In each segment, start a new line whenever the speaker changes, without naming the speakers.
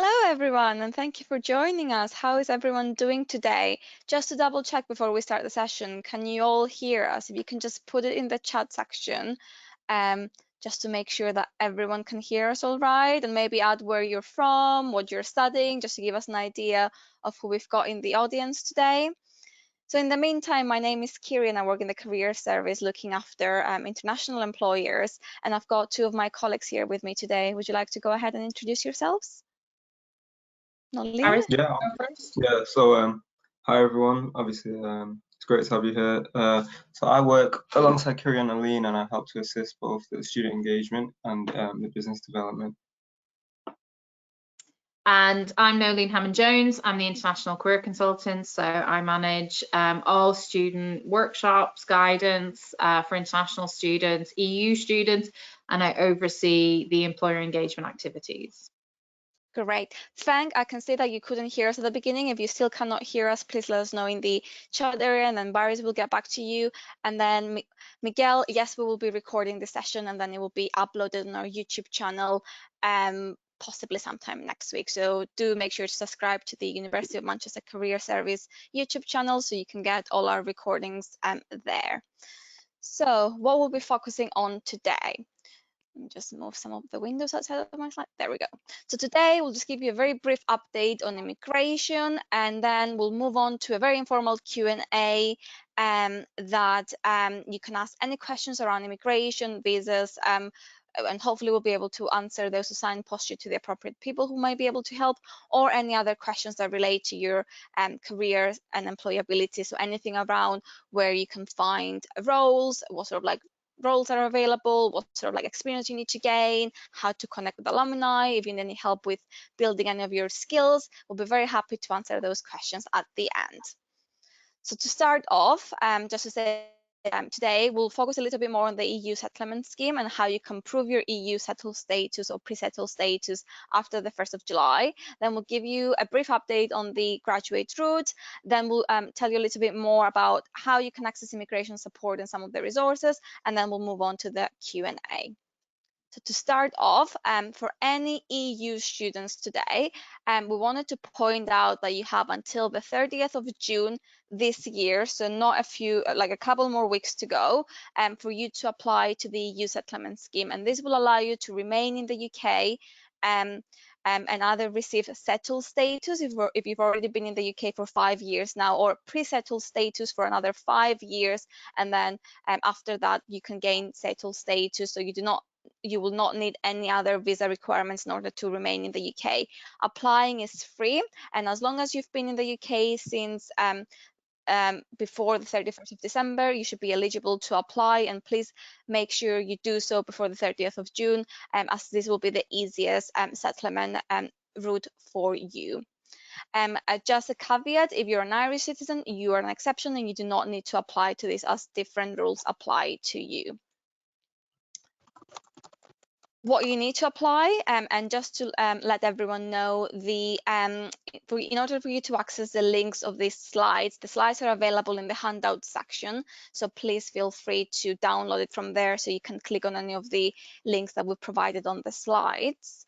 Hello, everyone, and thank you for joining us. How is everyone doing today? Just to double check before we start the session, can you all hear us? If you can just put it in the chat section, just to make sure that everyone can hear us all right, and maybe add where you're from, what you're studying, just to give us an idea of who we've got in the audience today. So in the meantime, my name is Kiri and I work in the career service looking after international employers, and I've got two of my colleagues here with me today. Would you like to go ahead and introduce yourselves? Nolin?
Yeah, hi everyone. Obviously, it's great to have you here. So I work alongside Kiri and Aline, and I help to assist both the student engagement and the business development.
And I'm Nolene Hammond-Jones. I'm the International Career Consultant, so I manage all student workshops, guidance for international students, EU students, and I oversee the employer engagement activities.
Great. Thank. I can see that you couldn't hear us at the beginning. If you still cannot hear us, please let us know in the chat area, and then Barry will get back to you. And then Miguel, yes, we will be recording the session, and then it will be uploaded on our YouTube channel, possibly sometime next week. So do make sure to subscribe to the University of Manchester Career Service YouTube channel so you can get all our recordings there. So what we'll be focusing on today. Let me just move some of the windows outside of my slide. There we go. So today we'll just give you a very brief update on immigration, and then we'll move on to a very informal Q&A that you can ask any questions around immigration, visas, and hopefully we'll be able to answer those, assign posture to the appropriate people who might be able to help, or any other questions that relate to your career and employability. So anything around where you can find roles, what sort of like roles that are available, what sort of like experience you need to gain, how to connect with alumni, if you need any help with building any of your skills. We'll be very happy to answer those questions at the end. So to start off, just to say, today we'll focus a little bit more on the EU settlement scheme and how you can prove your EU settled status or pre-settled status after the 1st of July. Then we'll give you a brief update on the graduate route. Then we'll tell you a little bit more about how you can access immigration support and some of the resources, and then we'll move on to the Q&A. So to start off, for any EU students today, we wanted to point out that you have until the 30th of June this year, so not like a couple more weeks to go, for you to apply to the EU settlement scheme. And this will allow you to remain in the UK and either receive settled status if you've already been in the UK for 5 years now, or pre-settled status for another 5 years. And then after that, you can gain settled status, so you will not need any other visa requirements in order to remain in the UK. Applying is free, and as long as you've been in the UK since before the 31st of December, you should be eligible to apply, and please make sure you do so before the 30th of June, as this will be the easiest settlement route for you. Just a caveat, if you're an Irish citizen, you are an exception and you do not need to apply to this, as different rules apply to you. What you need to apply, and just to let everyone know, in order for you to access the links of these slides, the slides are available in the handout section, so please feel free to download it from there, so you can click on any of the links that we've provided on the slides.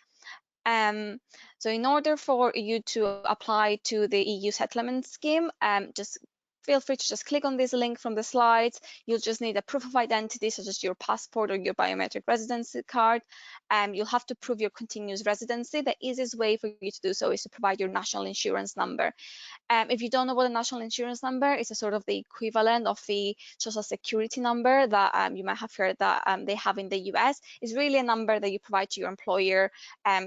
So in order for you to apply to the EU settlement scheme, just feel free to just click on this link from the slides. You'll just need a proof of identity, such as your passport or your biometric residency card. You'll have to prove your continuous residency. The easiest way for you to do so is to provide your national insurance number. If you don't know what a national insurance number is, a sort of the equivalent of the social security number that you might have heard that they have in the US. It's really a number that you provide to your employer,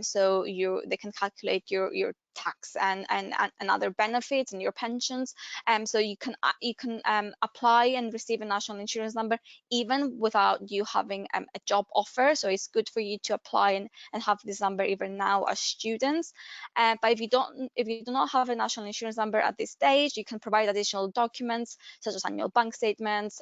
so they can calculate your tax and other benefits and your pensions. So you can apply and receive a national insurance number even without you having a job offer. So it's good for you to apply and have this number even now as students. But if you do not have a national insurance number at this stage, you can provide additional documents such as annual bank statements,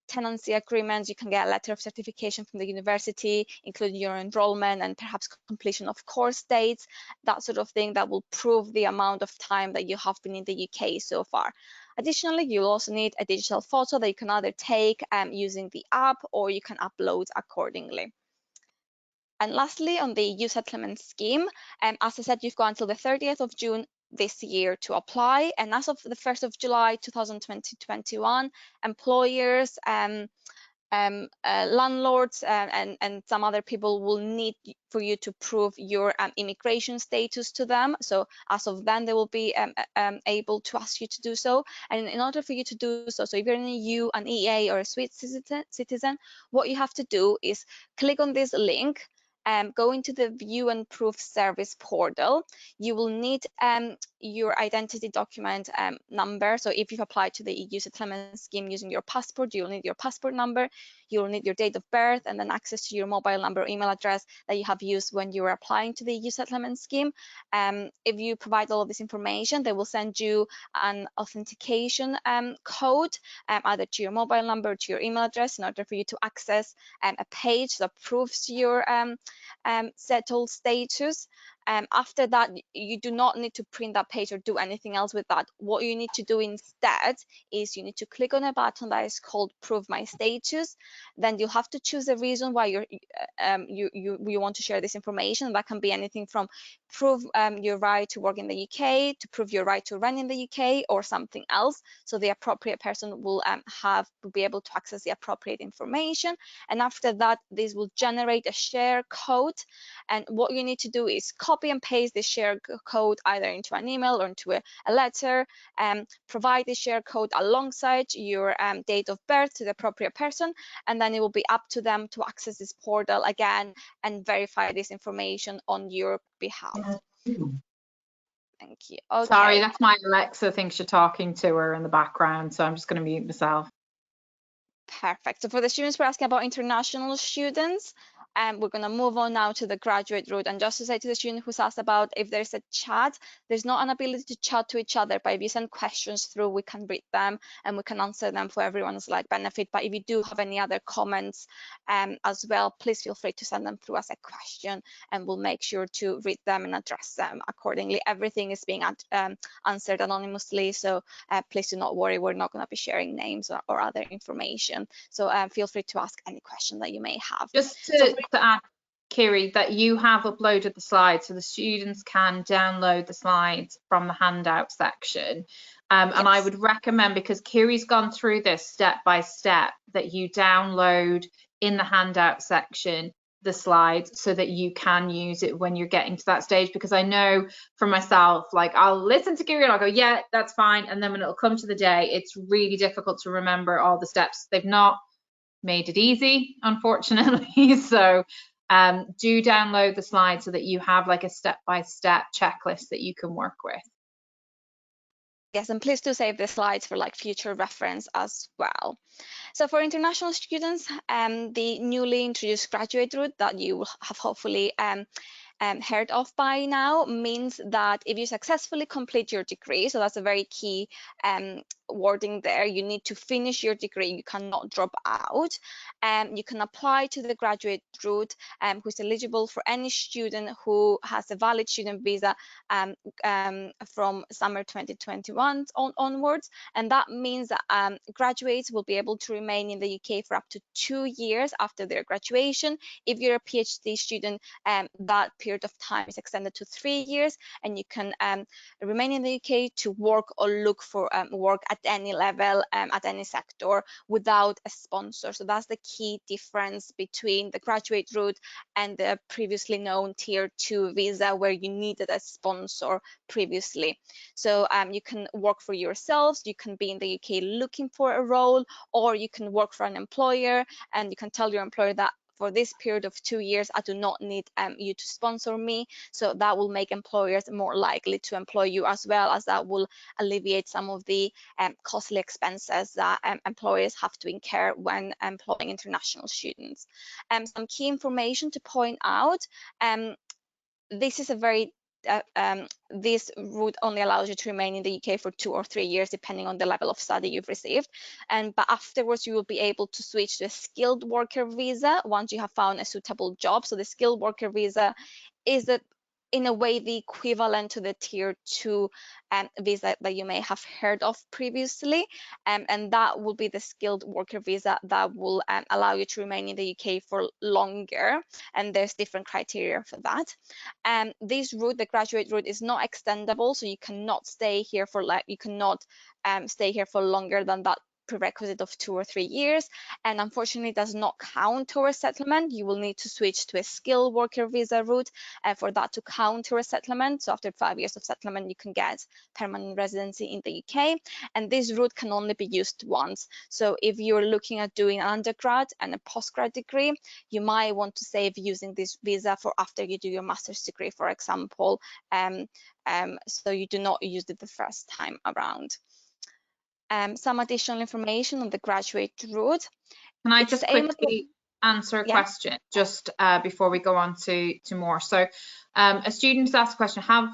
tenancy agreements. You can get a letter of certification from the university, including your enrollment and perhaps completion of course dates, that sort of thing that will prove the amount of time that you have been in the UK so far. Additionally, you'll also need a digital photo that you can either take using the app, or you can upload accordingly. And lastly, on the EU settlement scheme, as I said, you've got until the 30th of June this year to apply. And as of the 1st of July 2021, employers, landlords and some other people will need for you to prove your immigration status to them. So as of then, they will be able to ask you to do so. And in order for you to do so, if you're in the EU, an EEA or a Swiss citizen, what you have to do is click on this link, go into the View and Proof Service portal. You will need your identity document number. So if you've applied to the EU settlement scheme using your passport, you'll need your passport number. You'll need your date of birth and then access to your mobile number or email address that you have used when you were applying to the EU settlement scheme. If you provide all of this information, they will send you an authentication code either to your mobile number or to your email address in order for you to access a page that proves your settled status. After that, you do not need to print that page or do anything else with that. What you need to do instead is you need to click on a button that is called Prove My Status. Then you'll have to choose a reason why you want to share this information. That can be anything from prove your right to work in the UK, to prove your right to rent in the UK, or something else. So the appropriate person will be able to access the appropriate information. And after that, this will generate a share code. And what you need to do is copy and paste the share code either into an email or into a letter, provide the share code alongside your date of birth to the appropriate person, and then it will be up to them to access this portal again and verify this information on your behalf. Thank you. Okay.
Sorry, that's my Alexa thinks you're talking to her in the background, so I'm just going to mute myself.
Perfect. So for the students we're asking about international students, we're going to move on now to the graduate route. And just to say to the student who's asked about if there's a chat, there's not an ability to chat to each other, but if you send questions through, we can read them and we can answer them for everyone's benefit. But if you do have any other comments as well, please feel free to send them through as a question and we'll make sure to read them and address them accordingly. Everything is being answered anonymously, so please do not worry, we're not going to be sharing names or other information. So feel free to ask any question that you may have.
Just to add, Kiri, that you have uploaded the slides so the students can download the slides from the handout section. Yes. And I would recommend, because Kiri's gone through this step by step, that you download in the handout section the slides so that you can use it when you're getting to that stage. Because I know for myself, I'll listen to Kiri and I'll go, yeah, that's fine. And then when it'll come to the day, it's really difficult to remember all the steps. They've not made it easy, unfortunately. So do download the slides so that you have a step-by-step checklist that you can work with.
Yes, and please do save the slides for future reference as well. So for international students, the newly introduced graduate route that you have hopefully heard of by now means that if you successfully complete your degree, so that's a very key wording there, you need to finish your degree, you cannot drop out. You can apply to the graduate route who is eligible for any student who has a valid student visa from summer 2021 onwards, and that means that graduates will be able to remain in the UK for up to 2 years after their graduation. If you're a PhD student, that period of time is extended to 3 years, and you can remain in the UK to work or look for work at any level, at any sector, without a sponsor. So that's the key difference between the graduate route and the previously known Tier 2 visa, where you needed a sponsor previously. So you can work for yourselves, you can be in the UK looking for a role, or you can work for an employer and you can tell your employer that for this period of 2 years, I do not need you to sponsor me. So that will make employers more likely to employ you, as well as that will alleviate some of the costly expenses that employers have to incur when employing international students. Some key information to point out, this is a very this route only allows you to remain in the UK for 2 or 3 years, depending on the level of study you've received. But afterwards, you will be able to switch to a skilled worker visa once you have found a suitable job. So the skilled worker visa is in a way the equivalent to the tier 2 visa that you may have heard of previously, and that will be the skilled worker visa that will allow you to remain in the UK for longer, and there's different criteria for that. This route, the graduate route, is not extendable, so you cannot stay here for stay here for longer than that prerequisite of 2 or 3 years, and unfortunately does not count towards settlement. You will need to switch to a skilled worker visa route for that to count towards settlement. So after 5 years of settlement, you can get permanent residency in the UK, and this route can only be used once. So if you're looking at doing an undergrad and a postgrad degree, you might want to save using this visa for after you do your master's degree, for example, so you do not use it the first time around. Some additional information on the graduate route.
Can I just quickly answer a question just before we go on to more? So a student asked a question, have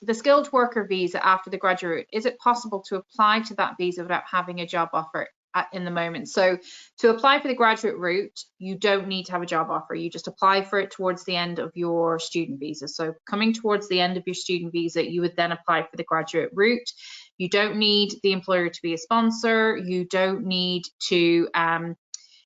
the skilled worker visa after the graduate route, is it possible to apply to that visa without having a job offer in the moment? So to apply for the graduate route, you don't need to have a job offer. You just apply for it towards the end of your student visa. So coming towards the end of your student visa, you would then apply for the graduate route. You don't need the employer to be a sponsor. You don't need to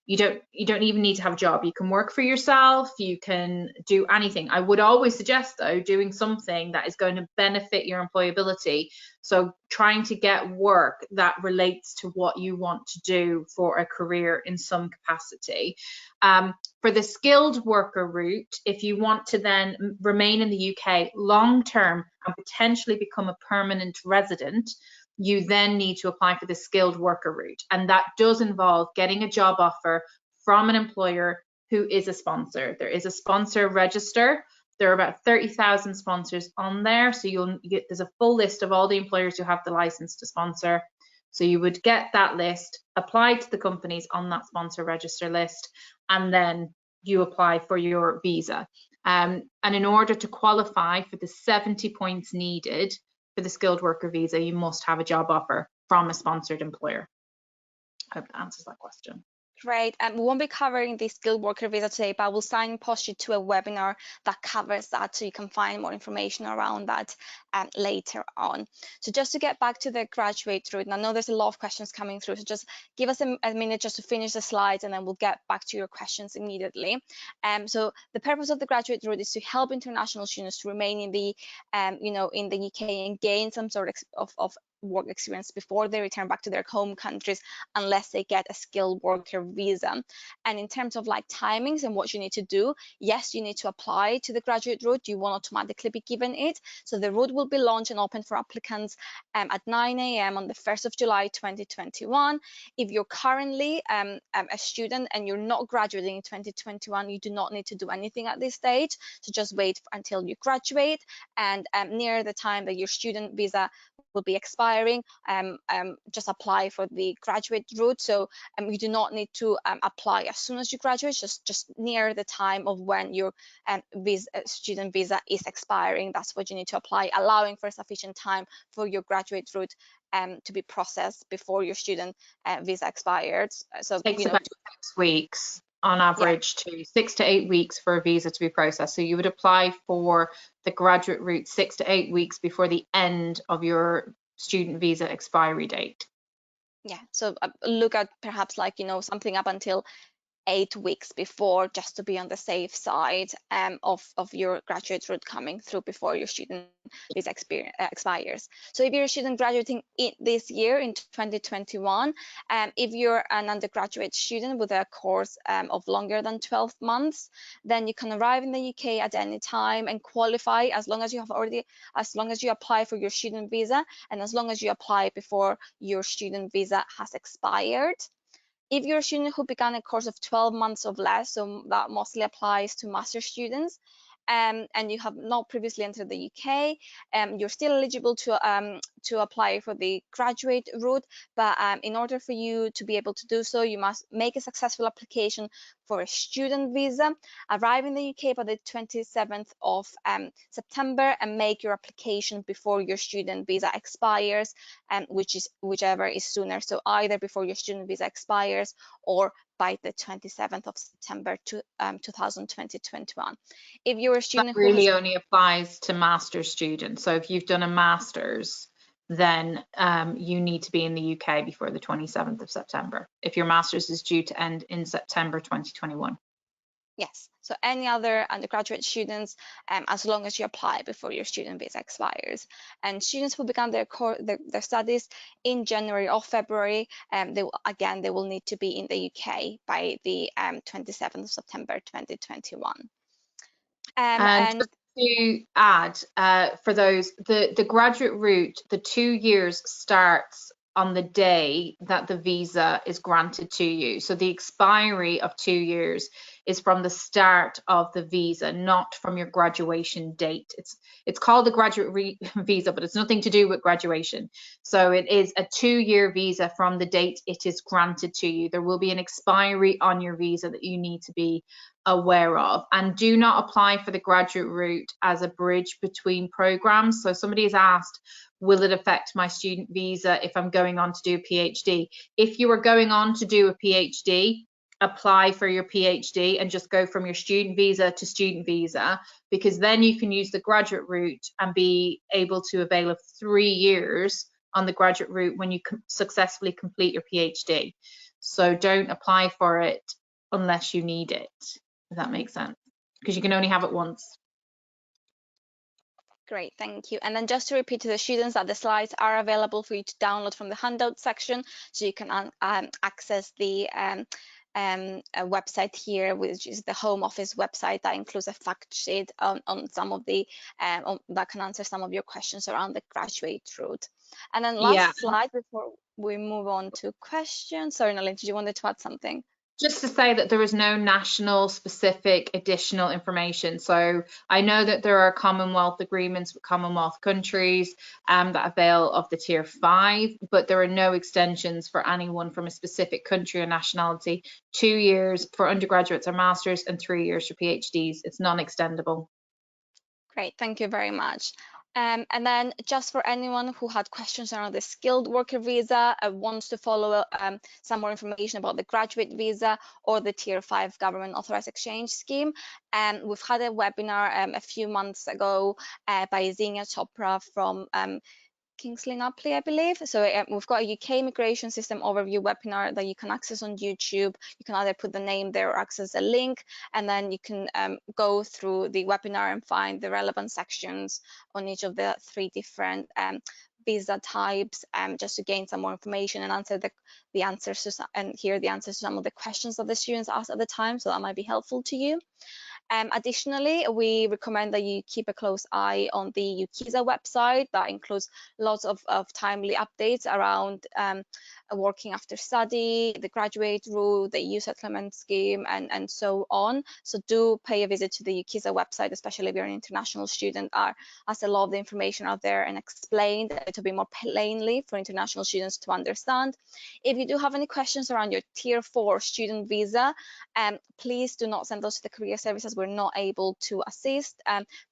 you don't even need to have a job. You can work for yourself, you can do anything. I would always suggest though doing something that is going to benefit your employability. So trying to get work that relates to what you want to do for a career in some capacity. For the skilled worker route, if you want to then remain in the UK long term and potentially become a permanent resident, you then need to apply for the skilled worker route, and that does involve getting a job offer from an employer who is a sponsor. There is a sponsor register. There are about 30,000 sponsors on there, so there's a full list of all the employers who have the license to sponsor. So you would get that list, apply to the companies on that sponsor register list, and then you apply for your visa. And in order to qualify for the 70 points needed for the skilled worker visa, you must have a job offer from a sponsored employer. I hope that answers that question.
Great. We won't be covering the skilled worker visa today, but I will signpost you to a webinar that covers that, so you can find more information around that later on. So just to get back to the graduate route, and I know there's a lot of questions coming through, so just give us a minute just to finish the slides, and then we'll get back to your questions immediately. So the purpose of the graduate route is to help international students to remain in the in the UK and gain some sort of work experience before they return back to their home countries, unless they get a skilled worker visa. And in terms of like timings and what you need to do, yes, you need to apply to the graduate route. You won't automatically be given it. So the route will be launched and open for applicants at 9 a.m. on the 1st of July 2021. If you're currently a student and you're not graduating in 2021, you do not need to do anything at this stage. So just wait until you graduate, and near the time that your student visa will be expiring, just apply for the graduate route. So you do not need to apply as soon as you graduate, just near the time of when your student visa is expiring. That's what you need to apply, allowing for sufficient time for your graduate route to be processed before your student visa expired. So
it takes about 6 weeks on average, to 6 to 8 weeks for a visa to be processed. So you would apply for the graduate route 6 to 8 weeks before the end of your student visa expiry date.
Yeah, so look at perhaps like, something up until 8 weeks before, just to be on the safe side of your graduate route coming through before your student visa expires. So if you're a student graduating this year in 2021, if you're an undergraduate student with a course of longer than 12 months, then you can arrive in the UK at any time and qualify as long as you apply for your student visa, and as long as you apply before your student visa has expired. If you're a student who began a course of 12 months or less, so that mostly applies to master students, and you have not previously entered the UK, you're still eligible to to apply for the graduate route, but in order for you to be able to do so, you must make a successful application for a student visa, arrive in the UK by the 27th of September, and make your application before your student visa expires, whichever is sooner. So either before your student visa expires or by the 27th of September 2021. If you're a student
that really only applies to master's students. So if you've done a master's, then you need to be in the UK before the 27th of September. If your master's is due to end in September 2021.
Yes, so any other undergraduate students, as long as you apply before your student visa expires. And students will begin their studies in January or February. They will need to be in the UK by the 27th of September 2021.
And just to add, for those, the graduate route, the 2 years starts on the day that the visa is granted to you. So the expiry of 2 years is from the start of the visa, not from your graduation date. It's called the graduate visa, but it's nothing to do with graduation. So it is a 2-year visa from the date it is granted to you. There will be an expiry on your visa that you need to be aware of. And do not apply for the graduate route as a bridge between programs. So somebody has asked, will it affect my student visa if I'm going on to do a PhD? If you are going on to do a PhD, apply for your PhD and just go from your student visa to student visa, because then you can use the graduate route and be able to avail of 3 years on the graduate route when you successfully complete your PhD. So don't apply for it unless you need it, if that makes sense, because you can only have it once.
Great, thank you. And then just to repeat to the students that the slides are available for you to download from the handout section, so you can access the a website here, which is the Home Office website that includes a fact sheet on some of the that can answer some of your questions around the graduate route. And then last slide before we move on to questions. Sorry, Nalin, did you want to add something?
Just to say that there is no national specific additional information. So I know that there are Commonwealth agreements with Commonwealth countries that avail of the Tier 5, but there are no extensions for anyone from a specific country or nationality. 2 years for undergraduates or masters and 3 years for PhDs. It's non-extendable.
Great, thank you very much. And then just for anyone who had questions around the skilled worker visa, wants to follow some more information about the graduate visa or the Tier 5 government authorized exchange scheme, we've had a webinar a few months ago by Xenia Chopra from Kingsley Napley, I believe. So we've got a UK immigration system overview webinar that you can access on YouTube. You can either put the name there or access a link, and then you can go through the webinar and find the relevant sections on each of the 3 different visa types, just to gain some more information and answer the answers to some, and hear the answers to some of the questions that the students asked at the time. So that might be helpful to you. Additionally, we recommend that you keep a close eye on the eVisa website. That includes lots of timely updates around working after study, the graduate route, the EU settlement scheme, and so on. So do pay a visit to the eVisa website, especially if you're an international student, as a lot of the information out there and explained to be more plainly for international students to understand. If you do have any questions around your Tier 4 student visa, please do not send those to the career services. We're not able to assist.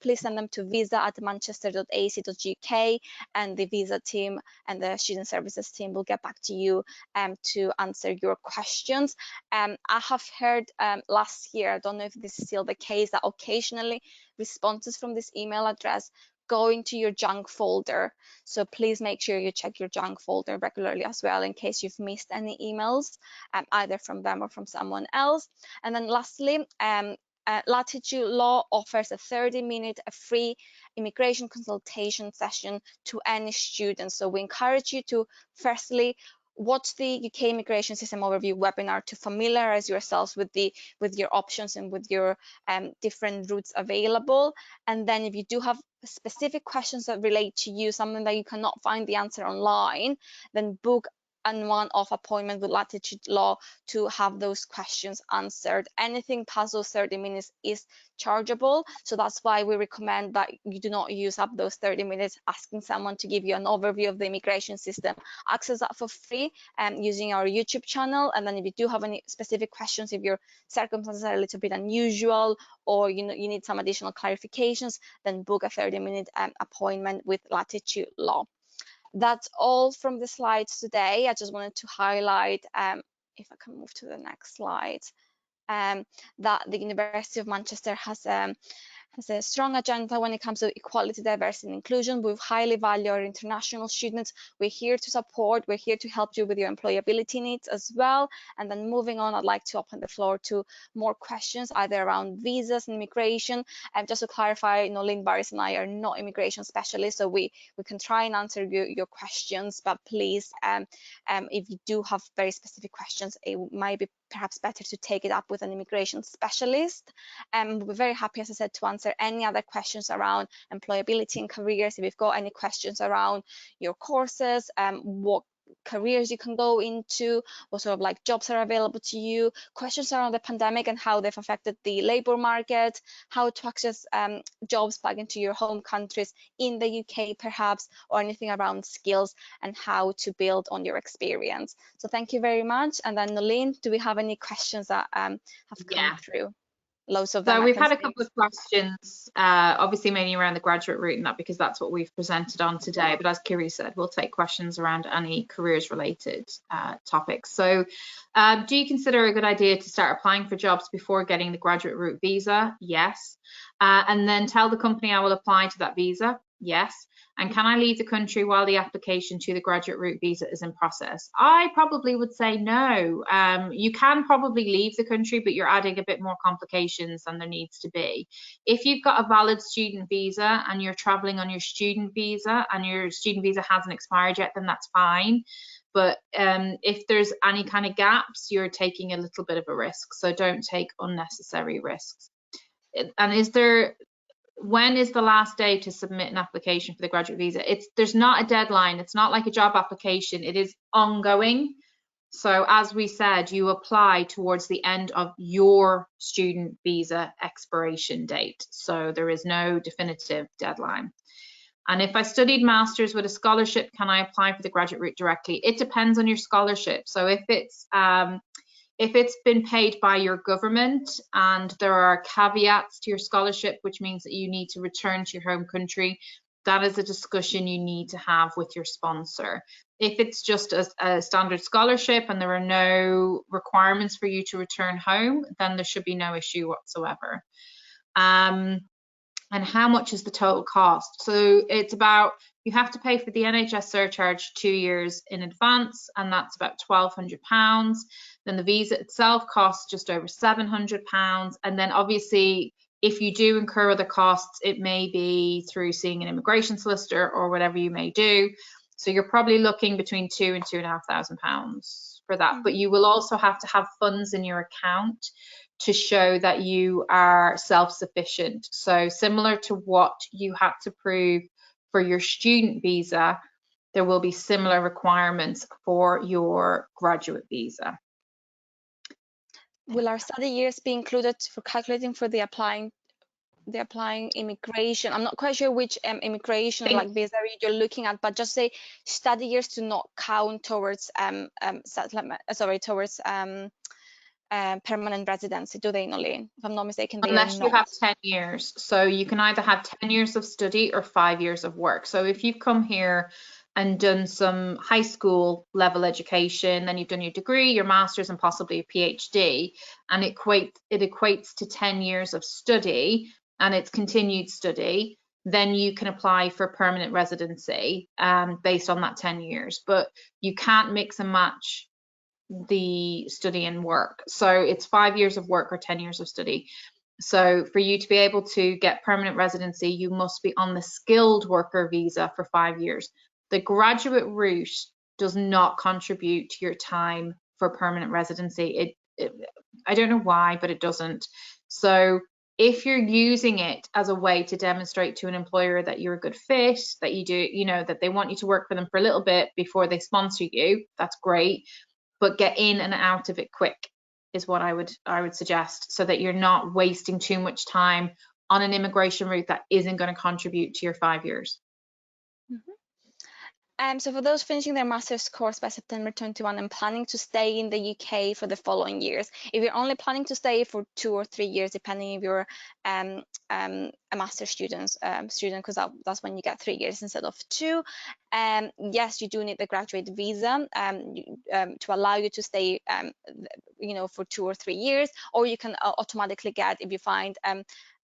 Please send them to visa@manchester.ac.uk, and the visa team and the student services team will get back to you to answer your questions. I have heard last year, I don't know if this is still the case, that occasionally responses from this email address go into your junk folder. So please make sure you check your junk folder regularly as well, in case you've missed any emails, either from them or from someone else. And then lastly, Latitude Law offers a 30-minute free immigration consultation session to any student. So we encourage you to firstly watch the UK immigration system overview webinar to familiarize yourselves with your options and with your different routes available. And then if you do have specific questions that relate to you, something that you cannot find the answer online, then book and one-off appointment with Latitude Law to have those questions answered. Anything past those 30 minutes is chargeable, so that's why we recommend that you do not use up those 30 minutes asking someone to give you an overview of the immigration system. Access that for free using our YouTube channel, and then if you do have any specific questions, if your circumstances are a little bit unusual or you need some additional clarifications, then book a 30-minute appointment with Latitude Law. That's all from the slides today. I just wanted to highlight, if I can move to the next slide, that the University of Manchester has a strong agenda when it comes to equality, diversity and inclusion. We highly value our international students. We're here to support, we're here to help you with your employability needs as well. And then moving on, I'd like to open the floor to more questions, either around visas and immigration. And just to clarify, Nolene, Baris and I are not immigration specialists, so we can try and answer your questions, but please, if you do have very specific questions, it might be perhaps better to take it up with an immigration specialist. We're very happy, as I said, to answer any other questions around employability and careers. If you've got any questions around your courses, what careers you can go into, what sort of like jobs are available to you, questions around the pandemic and how they've affected the labor market, how to access jobs back into your home countries in the UK perhaps, or anything around skills and how to build on your experience. So thank you very much. And then Nolene, do we have any questions that have come through? Loads of them.
So we've had a couple of questions, obviously mainly around the graduate route and that, because that's what we've presented on today. But as Kiri said, we'll take questions around any careers related topics. So do you consider a good idea to start applying for jobs before getting the graduate route visa? Yes. And then tell the company I will apply to that visa? Yes. And can I leave the country while the application to the graduate route visa is in process? I probably would say no. You can probably leave the country, but you're adding a bit more complications than there needs to be. If you've got a valid student visa and you're traveling on your student visa and your student visa hasn't expired yet, then that's fine. But if there's any kind of gaps, you're taking a little bit of a risk. So don't take unnecessary risks. And when is the last day to submit an application for the graduate visa? There's not a deadline. It's not like a job application. It is ongoing. So as we said, you apply towards the end of your student visa expiration date. So there is no definitive deadline. And if I studied masters with a scholarship, can I apply for the graduate route directly? It depends on your scholarship. So if it's been paid by your government and there are caveats to your scholarship, which means that you need to return to your home country, that is a discussion you need to have with your sponsor. If it's just a standard scholarship and there are no requirements for you to return home, then there should be no issue whatsoever. And how much is the total cost? So it's about, you have to pay for the NHS surcharge 2 years in advance, and that's about £1,200. Then the visa itself costs just over £700. And then obviously, if you do incur other costs, it may be through seeing an immigration solicitor or whatever you may do. So you're probably looking between £2,000 and £2,500 for that. But you will also have to have funds in your account to show that you are self-sufficient. So similar to what you had to prove for your student visa, there will be similar requirements for your graduate visa.
Will our study years be included for calculating for the applying immigration? I'm not quite sure which immigration like visa you're looking at, but just say study years do not count towards permanent residency, do they, Nolene? If I'm not mistaken,
unless you have 10 years. So you can either have 10 years of study or 5 years of work. So if you've come here and done some high school level education, then you've done your degree, your master's and possibly a PhD, and it equates to 10 years of study and it's continued study, then you can apply for permanent residency based on that 10 years. But you can't mix and match the study and work. So it's 5 years of work or 10 years of study. So for you to be able to get permanent residency, you must be on the skilled worker visa for 5 years. The graduate route does not contribute to your time for permanent residency. I don't know why, but it doesn't. So if you're using it as a way to demonstrate to an employer that you're a good fit, that you do, you know, that they want you to work for them for a little bit before they sponsor you, that's great. But get in and out of it quick is what I would suggest, so that you're not wasting too much time on an immigration route that isn't going to contribute to your 5 years.
So for those finishing their master's course by September 21 and planning to stay in the UK for the following years, if you're only planning to stay for 2 or 3 years, depending if you're a master's student, because that's when you get 3 years instead of 2. Yes, you do need the graduate visa to allow you to stay, you know, for 2 or 3 years, or you can automatically get, if you find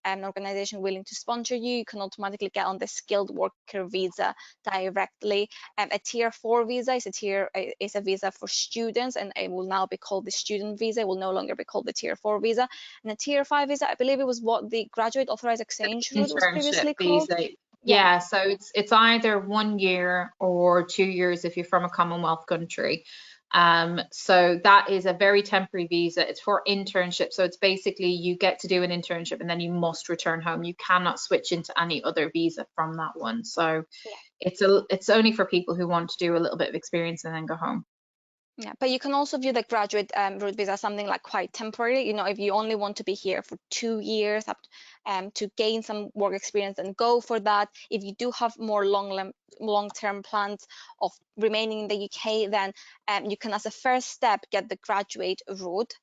an organization willing to sponsor you, you can automatically get on the skilled worker visa directly. A tier 4 visa is a visa for students, and it will now be called the student visa. It will no longer be called the tier 4 visa. And a tier 5 visa, I believe it was what the graduate authorized exchange route was previously called.
Yeah, so it's either 1 year or 2 years if you're from a Commonwealth country. So that is a very temporary visa. It's for internship. So it's basically you get to do an internship and then you must return home. You cannot switch into any other visa from that one. So it's only for people who want to do a little bit of experience and then go home.
Yeah, but you can also view the graduate route visa as something like quite temporary. You know, if you only want to be here for 2 years to gain some work experience, and go for that. If you do have more long-term plans of remaining in the UK, then you can, as a first step, get the graduate route.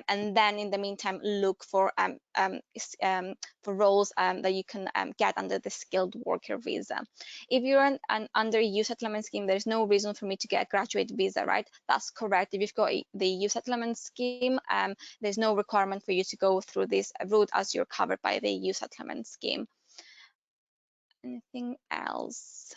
And then in the meantime look for roles that you can get under the skilled worker visa. If you're under EU settlement scheme, there's no reason for me to get a graduate visa, right? That's correct. If you've got the EU settlement scheme, there's no requirement for you to go through this route, as you're covered by the EU settlement scheme. Anything else?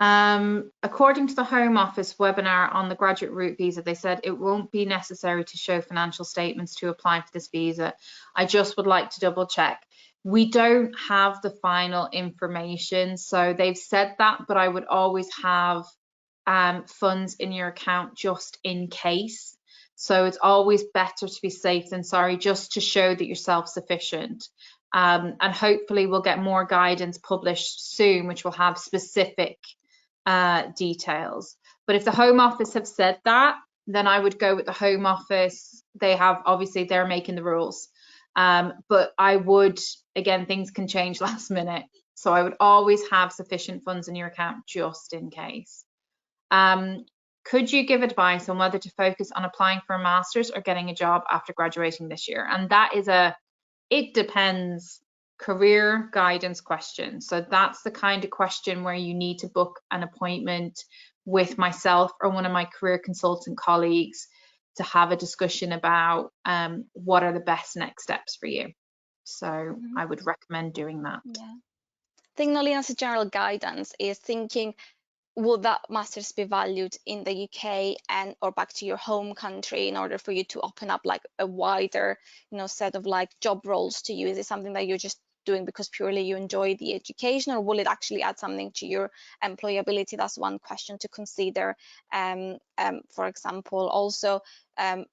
According to the Home Office webinar on the graduate route visa, they said it won't be necessary to show financial statements to apply for this visa. I just would like to double check. We don't have the final information, so they've said that, but I would always have funds in your account just in case. So it's always better to be safe than sorry, just to show that you're self-sufficient. And hopefully we'll get more guidance published soon, which will have specific details. But if the Home Office have said that, then I would go with the Home Office. They have, obviously they're making the rules. But I would, again, things can change last minute. So I would always have sufficient funds in your account just in case. Could you give advice on whether to focus on applying for a master's or getting a job after graduating this year? And that is it depends career guidance question. So that's the kind of question where you need to book an appointment with myself or one of my career consultant colleagues to have a discussion about what are the best next steps for you. So I would recommend doing that.
Yeah. I think, Nolene, as a general guidance is thinking, will that master's be valued in the UK and or back to your home country in order for you to open up like a wider, you know, set of like job roles to you? Is it something that you're just doing because purely you enjoy the education, or will it actually add something to your employability? That's one question to consider. For example, also,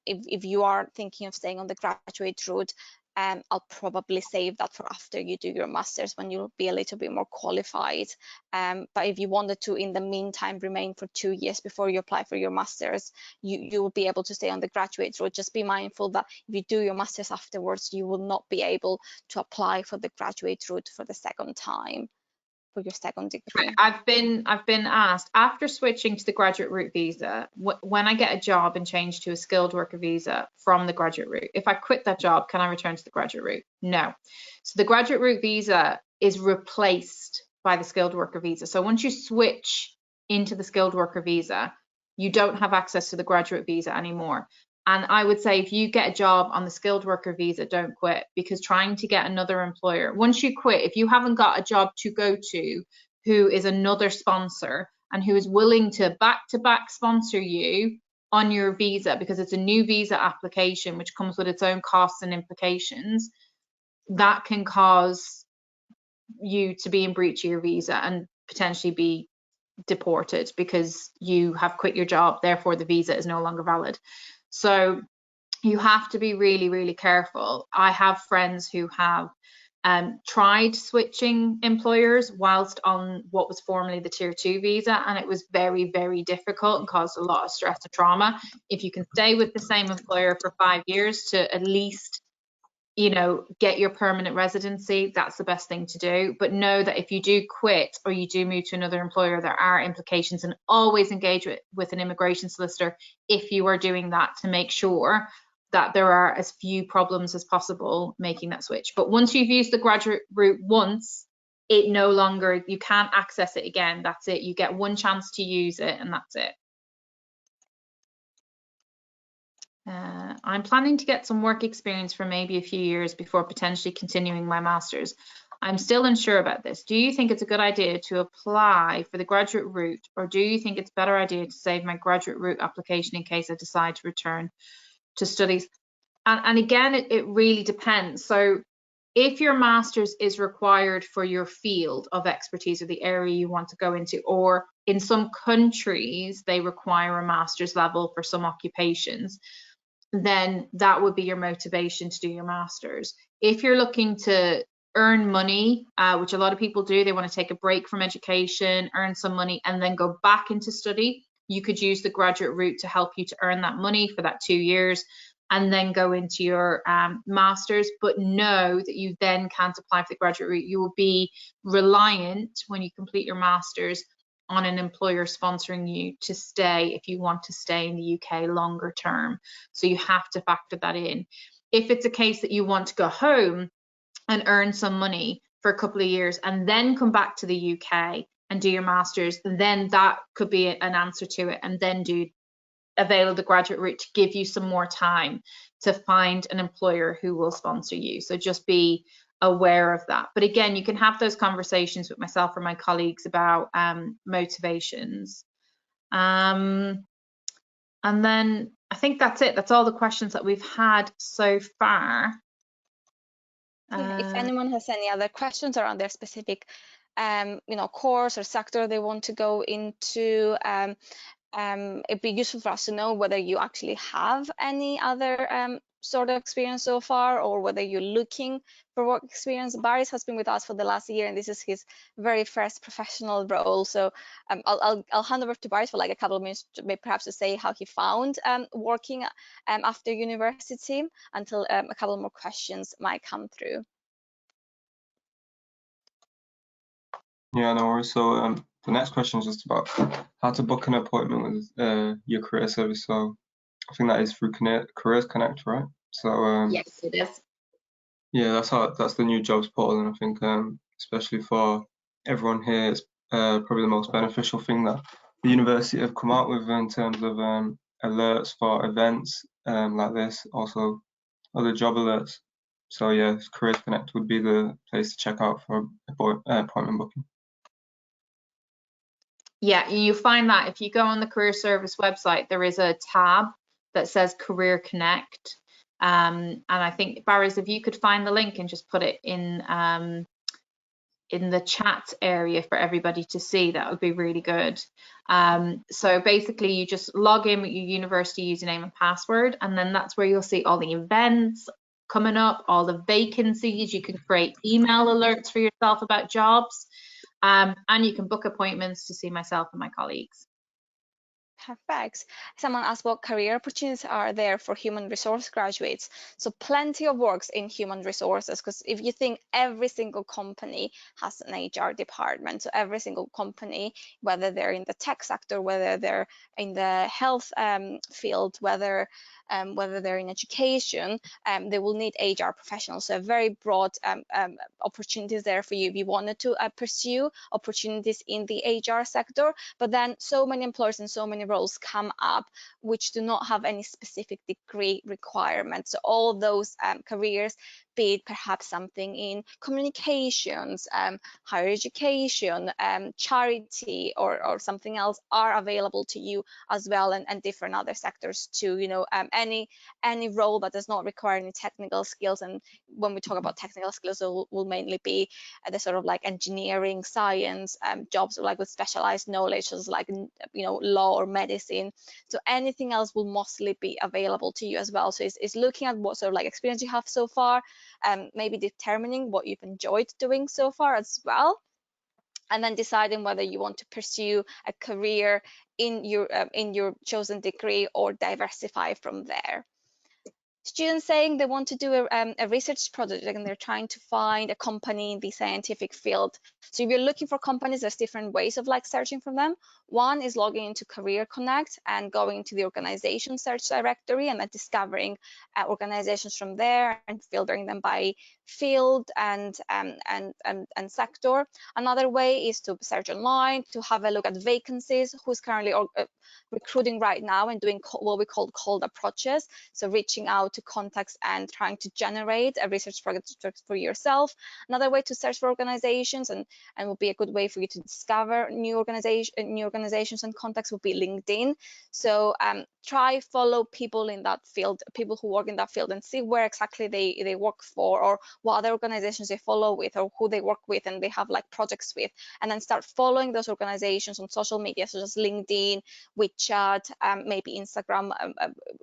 if you are thinking of staying on the graduate route, I'll probably save that for after you do your master's, when you'll be a little bit more qualified. But if you wanted to, in the meantime, remain for 2 years before you apply for your master's, you will be able to stay on the graduate route. Just be mindful that if you do your master's afterwards, you will not be able to apply for the graduate route for the second time, for your second degree.
I've been asked, after switching to the graduate route visa, when I get a job and change to a skilled worker visa from the graduate route, if I quit that job, can I return to the graduate route? No. So the graduate route visa is replaced by the skilled worker visa. So once you switch into the skilled worker visa, you don't have access to the graduate visa anymore. And I would say if you get a job on the skilled worker visa, don't quit, because trying to get another employer, once you quit, if you haven't got a job to go to who is another sponsor and who is willing to back-to-back sponsor you on your visa, because it's a new visa application which comes with its own costs and implications, that can cause you to be in breach of your visa and potentially be deported because you have quit your job, therefore the visa is no longer valid. So you have to be really, really careful. I have friends who have tried switching employers whilst on what was formerly the Tier 2 visa, and it was very, very difficult and caused a lot of stress and trauma. If you can stay with the same employer for 5 years to at least, you know, get your permanent residency, that's the best thing to do. But know that if you do quit or you do move to another employer, there are implications, and always engage with an immigration solicitor if you are doing that, to make sure that there are as few problems as possible making that switch. But once you've used the graduate route once, it no longer, you can't access it again. That's it. You get one chance to use it, and that's it. I'm planning to get some work experience for maybe a few years before potentially continuing my master's. I'm still unsure about this. Do you think it's a good idea to apply for the graduate route, or do you think it's a better idea to save my graduate route application in case I decide to return to studies? And again, it really depends. So if your master's is required for your field of expertise or the area you want to go into, or in some countries they require a master's level for some occupations, then that would be your motivation to do your master's. If you're looking to earn money, which a lot of people do, they want to take a break from education, earn some money, and then go back into study, you could use the graduate route to help you to earn that money for that 2 years and then go into your master's. But know that you then can't apply for the graduate route. You will be reliant, when you complete your master's, on an employer sponsoring you to stay if you want to stay in the UK longer term. So you have to factor that in. If it's a case that you want to go home and earn some money for a couple of years and then come back to the UK and do your master's, then that could be an answer to it, and then avail of the graduate route to give you some more time to find an employer who will sponsor you. So just be aware of that. But again, you can have those conversations with myself or my colleagues about motivations. And then I think that's it. That's all the questions that we've had so far.
If anyone has any other questions around their specific course or sector they want to go into, it'd be useful for us to know whether you actually have any other sort of experience so far, or whether you're looking for work experience. Baris has been with us for the last year, and this is his very first professional role. So I'll hand over to Baris for like a couple of minutes, perhaps to say how he found working after university, until a couple more questions might come through.
Yeah, no worries. So the next question is just about how to book an appointment with your career service. So I think that is through Careers Connect, right? So
yes, it is.
Yeah, that's the new jobs portal, and I think especially for everyone here, it's probably the most beneficial thing that the university have come out with in terms of alerts for events like this, also other job alerts. So yeah, Careers Connect would be the place to check out for appointment booking.
Yeah, you find that if you go on the Career Service website, there is a tab that says Career Connect. And I think, Baris, if you could find the link and just put it in the chat area for everybody to see, that would be really good. So basically, you just log in with your university username and password, and then that's where you'll see all the events coming up, all the vacancies. You can create email alerts for yourself about jobs. And you can book appointments to see myself and my colleagues.
Perfect. Someone asked what career opportunities are there for human resource graduates. So plenty of works in human resources, because if you think, every single company has an HR department. So every single company, whether they're in the tech sector, whether they're in the health field, whether they're in education, they will need HR professionals. So a very broad opportunities there for you if you wanted to pursue opportunities in the HR sector. But then so many employers and so many roles come up which do not have any specific degree requirements. So all those careers, be it perhaps something in communications, higher education, charity, or something else, are available to you as well, and different other sectors too. any role that does not require any technical skills. And when we talk about technical skills, it will mainly be the sort of like engineering, science jobs, like with specialized knowledge, as like, you know, law or medicine. So anything else will mostly be available to you as well. So it's looking at what sort of like experience you have so far, maybe determining what you've enjoyed doing so far as well, and then deciding whether you want to pursue a career in your chosen degree or diversify from there. Students saying they want to do a research project and they're trying to find a company in the scientific field. So if you're looking for companies, there's different ways of like searching for them. One is logging into Career Connect and going to the organization search directory and then discovering organizations from there and filtering them by field and sector. Another way is to search online, to have a look at vacancies, who's currently recruiting right now and doing what we call cold approaches. So reaching out to contacts and trying to generate a research project for yourself. Another way to search for organizations and will be a good way for you to discover new organizations and contacts will be LinkedIn. So try follow people in that field, people who work in that field, and see where exactly they work for, or what other organizations they follow with, or who they work with and they have like projects with, and then start following those organizations on social media such as LinkedIn, WeChat, maybe Instagram.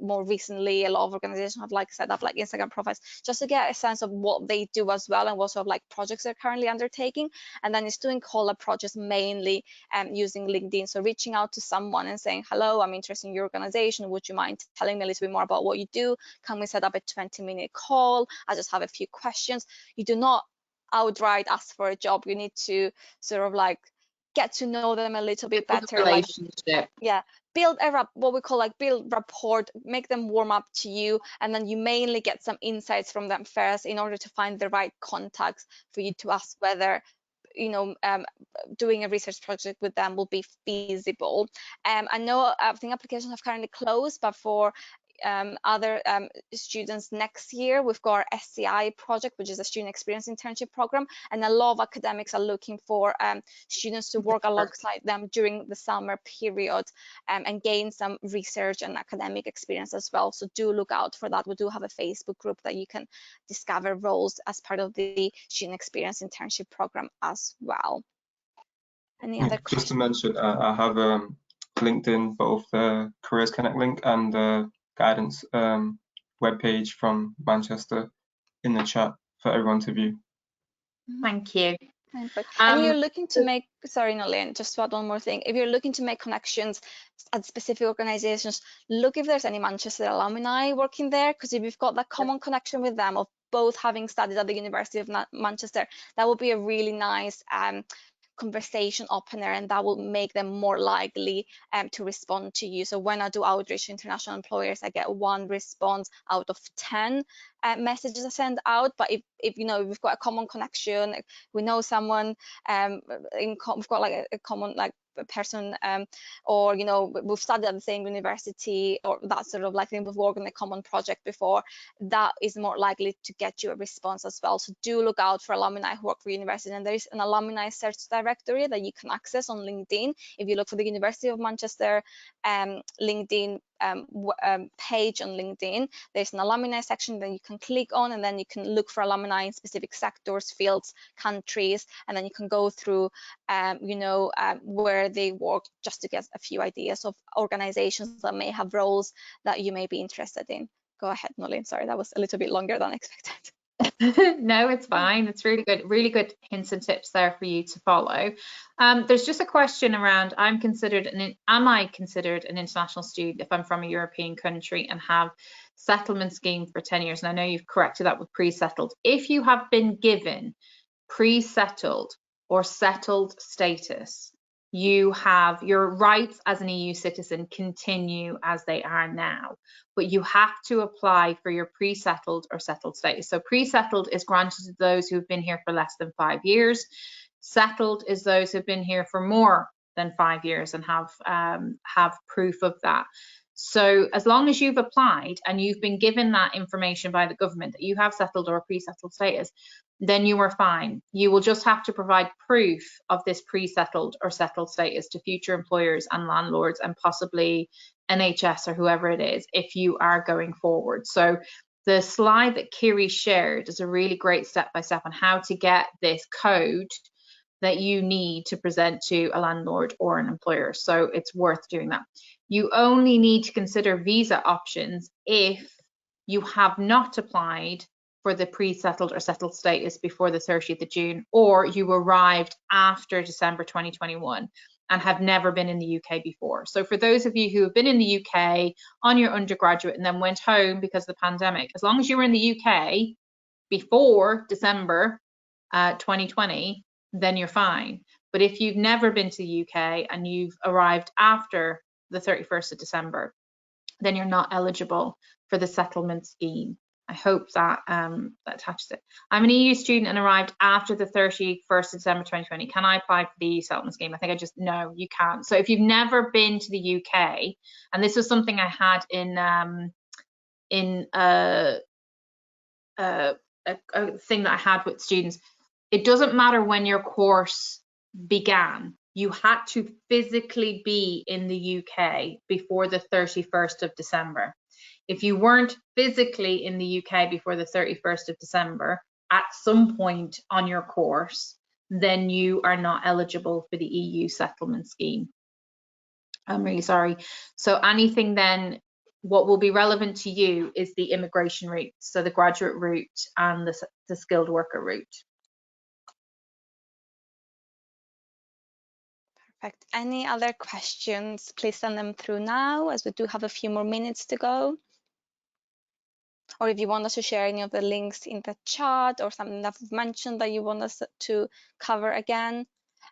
More recently, a lot of organizations have like set up like Instagram profiles just to get a sense of what they do as well and what sort of like projects they're currently undertaking. And then it's doing cold approaches mainly using LinkedIn. So reaching out to someone and saying, hello, I'm interested in your organization. Would you mind telling me a little bit more about what you do? Can we set up a 20-minute call? I just have a few questions. You do not outright ask for a job. You need to sort of like get to know them a little bit better.
Relationship.
Yeah, build what we call like build rapport, make them warm up to you, and then you mainly get some insights from them first in order to find the right contacts for you to ask whether, you know, doing a research project with them will be feasible. I know I think applications have currently closed, but for other students next year, we've got our SCI project, which is a student experience internship program, and a lot of academics are looking for students to work alongside them during the summer period and gain some research and academic experience as well. So do look out for that. We do have a Facebook group that you can discover roles as part of the student experience internship program as well. Any other questions?
Just to mention, I have LinkedIn, both the Careers Connect link and the guidance webpage from Manchester in the chat for everyone to view.
Thank you.
And you're looking to make, sorry, Nolene, just to add one more thing. If you're looking to make connections at specific organizations, look if there's any Manchester alumni working there, because if you've got that common connection with them of both having studied at the University of Manchester, that will be a really nice conversation opener, and that will make them more likely to respond to you. So when I do outreach to international employers, I get 1 response out of 10 messages I send out. But if you know, we've got a common connection, we know someone, we've got like a common like person, or you know, we've studied at the same university, or that sort of like thing, we've worked on a common project before, that is more likely to get you a response as well. So do look out for alumni who work for university, and there is an alumni search directory that you can access on LinkedIn. If you look for the University of Manchester LinkedIn page on LinkedIn, there's an alumni section that you can click on, and then you can look for alumni in specific sectors, fields, countries, and then you can go through you know, where they work, just to get a few ideas of organizations that may have roles that you may be interested in. Go ahead, Nolene. Sorry, that was a little bit longer than expected.
No, it's fine. It's really good hints and tips there for you to follow. There's just a question around, am I considered an international student if I'm from a European country and have settlement scheme for 10 years? And I know you've corrected that with pre-settled. If you have been given pre-settled or settled status, you have your rights as an EU citizen continue as they are now, but you have to apply for your pre-settled or settled status. So pre-settled is granted to those who've been here for less than 5 years. Settled is those who've been here for more than 5 years and have proof of that. So as long as you've applied and you've been given that information by the government that you have settled or pre-settled status, then you are fine. You will just have to provide proof of this pre-settled or settled status to future employers and landlords, and possibly NHS or whoever it is if you are going forward. So the slide that Kiri shared is a really great step-by-step on how to get this code that you need to present to a landlord or an employer. So it's worth doing that. You only need to consider visa options if you have not applied for the pre-settled or settled status before the 30th of June, or you arrived after December 2021 and have never been in the UK before. So for those of you who have been in the UK on your undergraduate and then went home because of the pandemic, as long as you were in the UK before December 2020, then you're fine. But if you've never been to the UK and you've arrived after the 31st of December, then you're not eligible for the settlement scheme. I hope that that touches it. I'm an EU student and arrived after the 31st of December 2020. Can I apply for the EU settlement scheme? I think no, you can't. So if you've never been to the UK, and this was something I had in a thing that I had with students, it doesn't matter when your course began. You had to physically be in the UK before the 31st of December. If you weren't physically in the UK before the 31st of December at some point on your course, then you are not eligible for the EU settlement scheme. I'm really sorry. So anything then, what will be relevant to you is the immigration route, so the graduate route and the skilled worker route.
Perfect. Any other questions? Please send them through now, as we do have a few more minutes to go. Or if you want us to share any of the links in the chat or something that we've mentioned that you want us to cover again.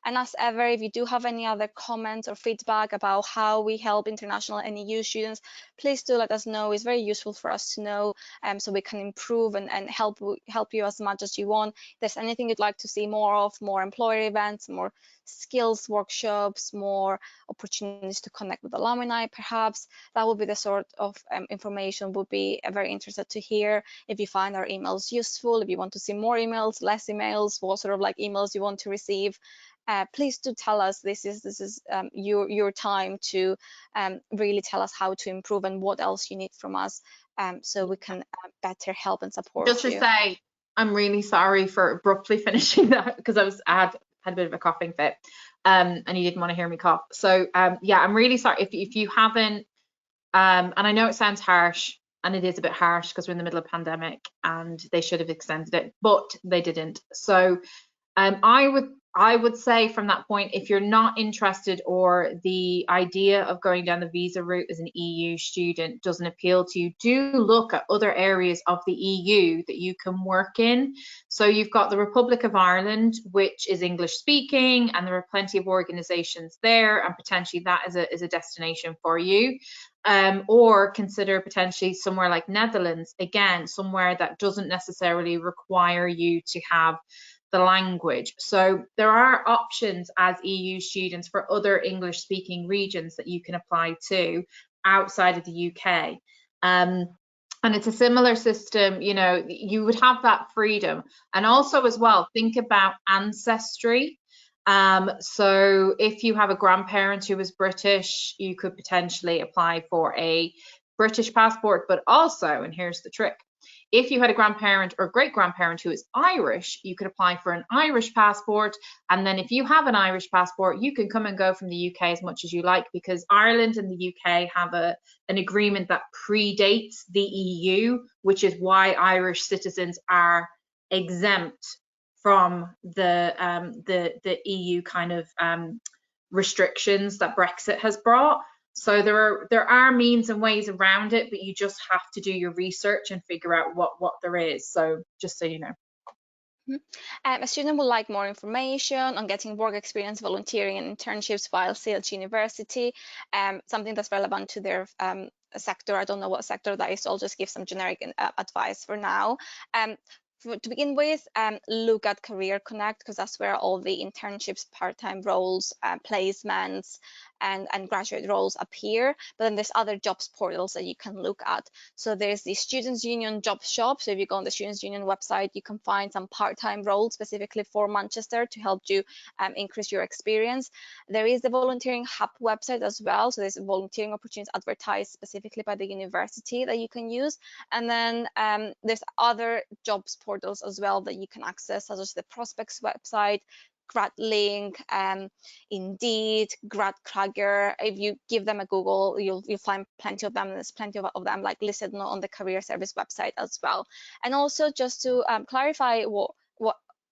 And as ever, if you do have any other comments or feedback about how we help international and EU students, please do let us know. It's very useful for us to know, so we can improve and help you as much as you want. If there's anything you'd like to see more of, more employer events, more skills workshops, more opportunities to connect with alumni, perhaps, that would be the sort of information we'll be very interested to hear. If you find our emails useful, if you want to see more emails, less emails, what sort of like emails you want to receive, please do tell us. This is your time to really tell us how to improve and what else you need from us, so we can better help and support you.
Just to say, I'm really sorry for abruptly finishing that, because I had a bit of a coughing fit, and you didn't want to hear me cough. So yeah, I'm really sorry if you haven't, and I know it sounds harsh, and it is a bit harsh because we're in the middle of a pandemic and they should have extended it, but they didn't. So I would say from that point, if you're not interested or the idea of going down the visa route as an EU student doesn't appeal to you, do look at other areas of the EU that you can work in. So you've got the Republic of Ireland, which is English speaking, and there are plenty of organisations there, and potentially that is a destination for you. Or consider potentially somewhere like Netherlands, again, somewhere that doesn't necessarily require you to have the language. So there are options as EU students for other English speaking regions that you can apply to outside of the UK. And it's a similar system, you know, you would have that freedom. And also as well, think about ancestry. So if you have a grandparent who was British, you could potentially apply for a British passport, but also, and here's the trick, if you had a grandparent or great-grandparent who is Irish, you could apply for an Irish passport. And then if you have an Irish passport, you can come and go from the UK as much as you like, because Ireland and the UK have an agreement that predates the EU, which is why Irish citizens are exempt from the EU kind of restrictions that Brexit has brought. So there are means and ways around it, but you just have to do your research and figure out what there is. So just so you know.
A student would like more information on getting work experience, volunteering and internships while still at university, something that's relevant to their sector. I don't know what sector that is, so I'll just give some generic advice for now. To begin with, look at Career Connect, because that's where all the internships, part-time roles, placements, and graduate roles appear. But then there's other jobs portals that you can look at. So there's the Students' Union job shop. So if you go on the Students' Union website, you can find some part-time roles specifically for Manchester to help you increase your experience. There is the Volunteering Hub website as well. So there's volunteering opportunities advertised specifically by the university that you can use. And then there's other jobs portals as well that you can access, such as the Prospects website, GradLink, Indeed, GradCragger. If you give them a Google, you'll find plenty of them. There's plenty of them like listed on the career service website as well. And also just to clarify what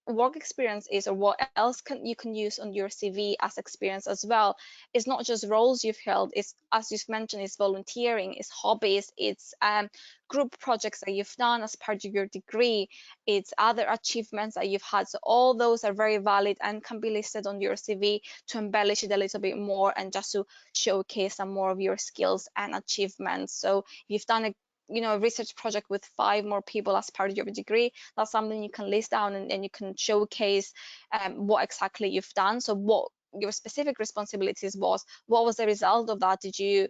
work experience is, or what else you can use on your CV as experience as well. It's not just roles you've held, it's, as you've mentioned, it's volunteering, it's hobbies, it's group projects that you've done as part of your degree, it's other achievements that you've had. So all those are very valid and can be listed on your CV to embellish it a little bit more and just to showcase some more of your skills and achievements. So if you've done a research project with 5 more people as part of your degree, that's something you can list down and you can showcase what exactly you've done. So what your specific responsibilities was, what was the result of that? Did you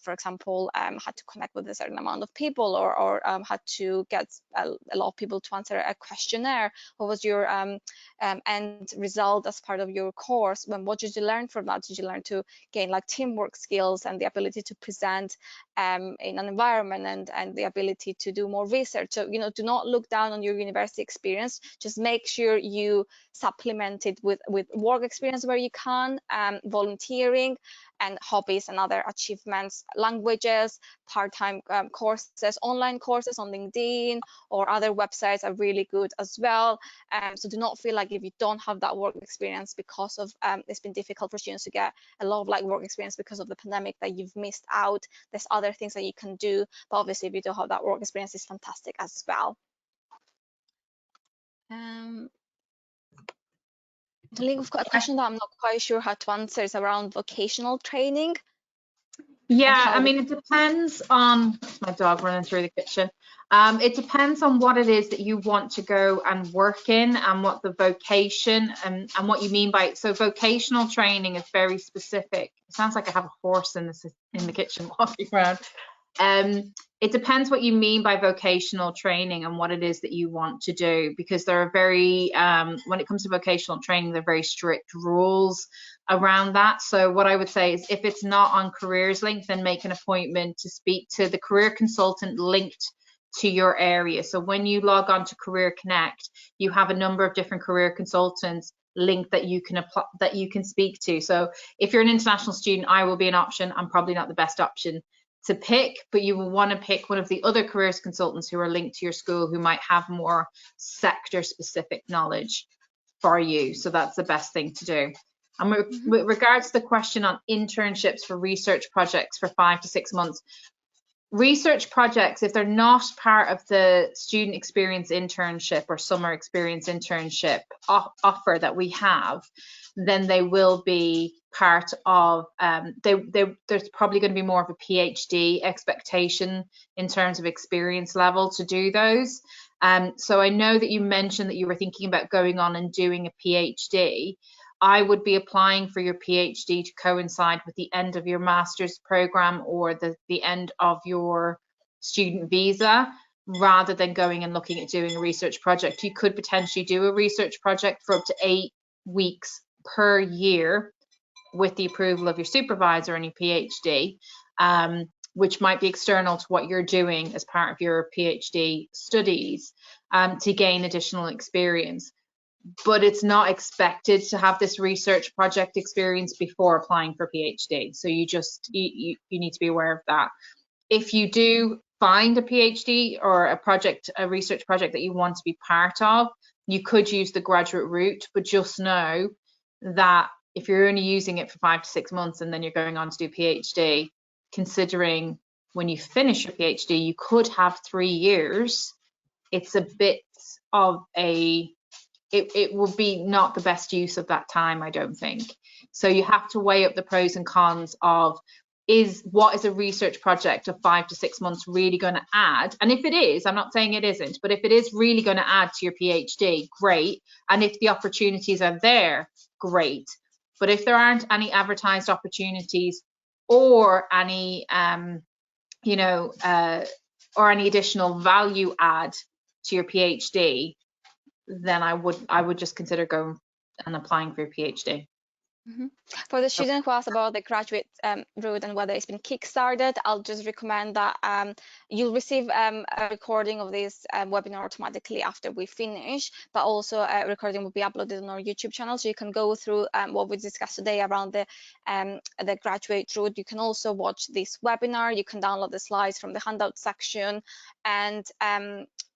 for example, had to connect with a certain amount of people, or had to get a lot of people to answer a questionnaire? What was your end result as part of your course? What did you learn from that? Did you learn to gain like teamwork skills and the ability to present in an environment and the ability to do more research? So do not look down on your university experience. Just make sure you supplement it with work experience where you can, volunteering and hobbies and other achievements, languages, part-time courses, online courses on LinkedIn or other websites are really good as well. So do not feel like if you don't have that work experience because of it's been difficult for students to get a lot of like work experience because of the pandemic, that you've missed out. There's other things that you can do, but obviously if you don't have that work experience, it's fantastic as well. I think we've got a question that I'm not quite sure how to answer. It's around vocational training.
Yeah, I mean, it depends on, that's my dog running through the kitchen. It depends on what it is that you want to go and work in and what the vocation and what you mean by it. So vocational training is very specific. It sounds like I have a horse in the kitchen walking around. It depends what you mean by vocational training and what it is that you want to do, because there are very, when it comes to vocational training, there are very strict rules around that. So what I would say is, if it's not on Careers Link, then make an appointment to speak to the career consultant linked to your area. So when you log on to Career Connect, you have a number of different career consultants linked that you can apply, that you can speak to. So if you're an international student, I will be an option. I'm probably not the best option to pick, but you will want to pick one of the other careers consultants who are linked to your school, who might have more sector specific knowledge for you. So that's the best thing to do. And with regards to the question on internships for research projects for 5 to 6 months, research projects, if they're not part of the student experience internship or summer experience internship offer that we have, then they will be part of, there's probably going to be more of a PhD expectation in terms of experience level to do those. So I know that you mentioned that you were thinking about going on and doing a PhD. I would be applying for your PhD to coincide with the end of your master's program or the end of your student visa, rather than going and looking at doing a research project. You could potentially do a research project for up to 8 weeks per year with the approval of your supervisor and your PhD, which might be external to what you're doing as part of your PhD studies, to gain additional experience. But it's not expected to have this research project experience before applying for PhD. So you need to be aware of that. If you do find a PhD or a research project that you want to be part of, you could use the graduate route, but just know that if you're only using it for 5 to 6 months and then you're going on to do PhD, considering when you finish your PhD, you could have 3 years. It's a bit of it will be not the best use of that time, I don't think. So you have to weigh up the pros and cons of what is a research project of 5 to 6 months really going to add? And if it is, I'm not saying it isn't, but if it is really going to add to your PhD, great. And if the opportunities are there, great. But if there aren't any advertised opportunities or any, you know, or any additional value add to your PhD, then I would just consider going and applying for your PhD.
For the student who asked about the graduate route and whether it's been kickstarted, I'll just recommend that you'll receive a recording of this webinar automatically after we finish, but also a recording will be uploaded on our YouTube channel, so you can go through what we discussed today around the graduate route. You can also watch this webinar, you can download the slides from the handout section, and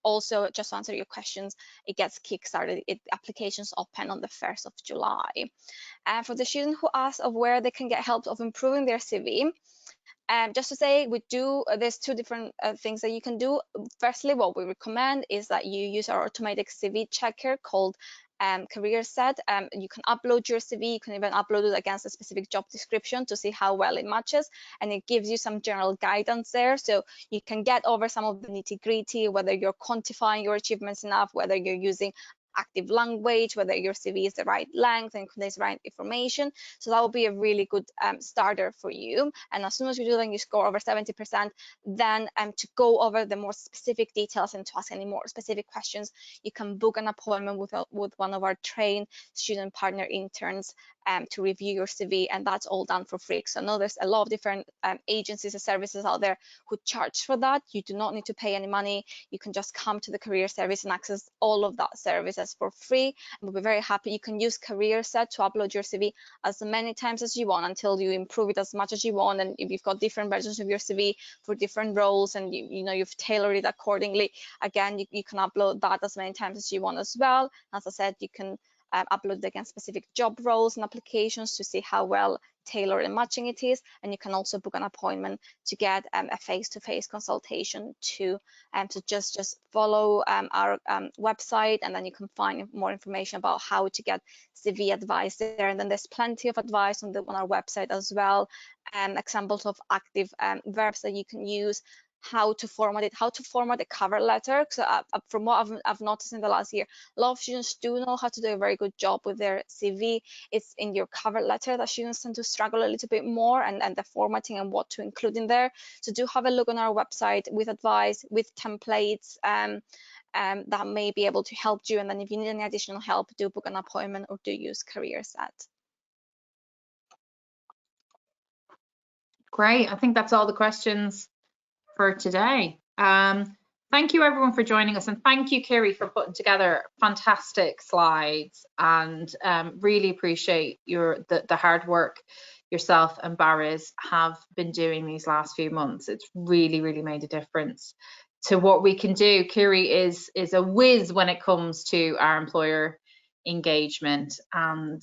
also, just to answer your questions, it gets kickstarted. Applications open on the 1st of July. For the student who asked of where they can get help of improving their CV, just to say, there's two different things that you can do. Firstly, what we recommend is that you use our automatic CV checker called CareerSet. You can upload your CV, you can even upload it against a specific job description to see how well it matches, and it gives you some general guidance there, so you can get over some of the nitty-gritty, whether you're quantifying your achievements enough, whether you're using active language, whether your CV is the right length and contains the right information. So that will be a really good starter for you. And as soon as you do that and you score over 70%, then to go over the more specific details and to ask any more specific questions, you can book an appointment with one of our trained student partner interns to review your CV, and that's all done for free. So I know there's a lot of different agencies and services out there who charge for that. You do not need to pay any money. You can just come to the career service and access all of that services for free, and we'll be very happy. You can use CareerSet to upload your CV as many times as you want until you improve it as much as you want, and if you've got different versions of your CV for different roles and you know you've tailored it accordingly, again you can upload that as many times as you want as well. As I said, you can upload it against specific job roles and applications to see how well tailored and matching it is, and you can also book an appointment to get a face-to-face consultation to just follow our website, and then you can find more information about how to get CV advice there. And then there's plenty of advice on our website as well, examples of active verbs that you can use, how to format it, how to format a cover letter. So from what I've noticed in the last year, a lot of students do know how to do a very good job with their CV. It's in your cover letter that students tend to struggle a little bit more, and the formatting and what to include in there. So do have a look on our website with advice, with templates that may be able to help you. And then if you need any additional help, do book an appointment or do use CareerSet.
Great, I think that's all the questions for today. Thank you everyone for joining us, and thank you Kiri for putting together fantastic slides, and really appreciate the hard work yourself and Barry's have been doing these last few months. It's really made a difference to what we can do. Kiri is a whiz when it comes to our employer engagement, and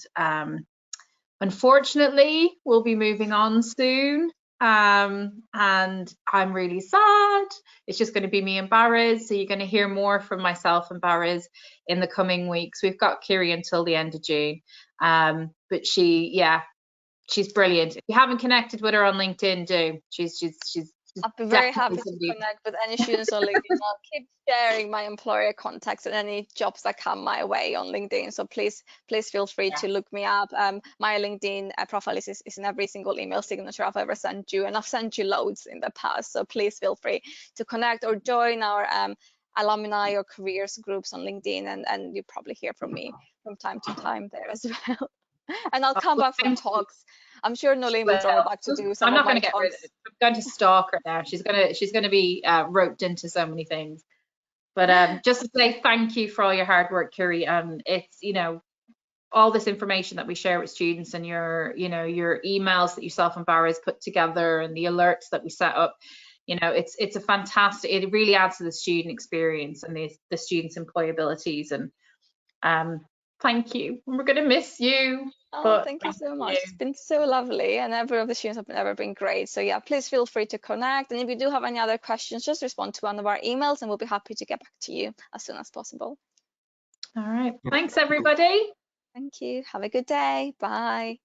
unfortunately we'll be moving on soon. And I'm really sad. It's just going to be me and Barry's, so you're going to hear more from myself and Barry's in the coming weeks. We've got Kiri until the end of June, but she's brilliant. If you haven't connected with her on LinkedIn, do. She's
I'll be very happy to connect with any students on LinkedIn. I'll keep sharing my employer contacts and any jobs that come my way on LinkedIn. So please feel free to look me up. My LinkedIn profile is in every single email signature I've ever sent you, and I've sent you loads in the past. So please feel free to connect or join our alumni or careers groups on LinkedIn, and you probably hear from me from time to time there as well. And I'll come back for talks. I'm sure Nolene will draw me back to do some
I'm not going to
get rid of it.
I'm going to stalk her now. She's going to be roped into so many things. But just to say thank you for all your hard work, Kiri. It's, you know, all this information that we share with students, and your emails that yourself and Barry's put together, and the alerts that we set up. You know, it's a fantastic. It really adds to the student experience and the students' employabilities. And thank you. We're going to miss you.
Oh, thank you so much. It's been so lovely, and every of the students have ever been great. So yeah, please feel free to connect. And if you do have any other questions, just respond to one of our emails and we'll be happy to get back to you as soon as possible.
All right. Thanks, everybody.
Thank you. Have a good day. Bye.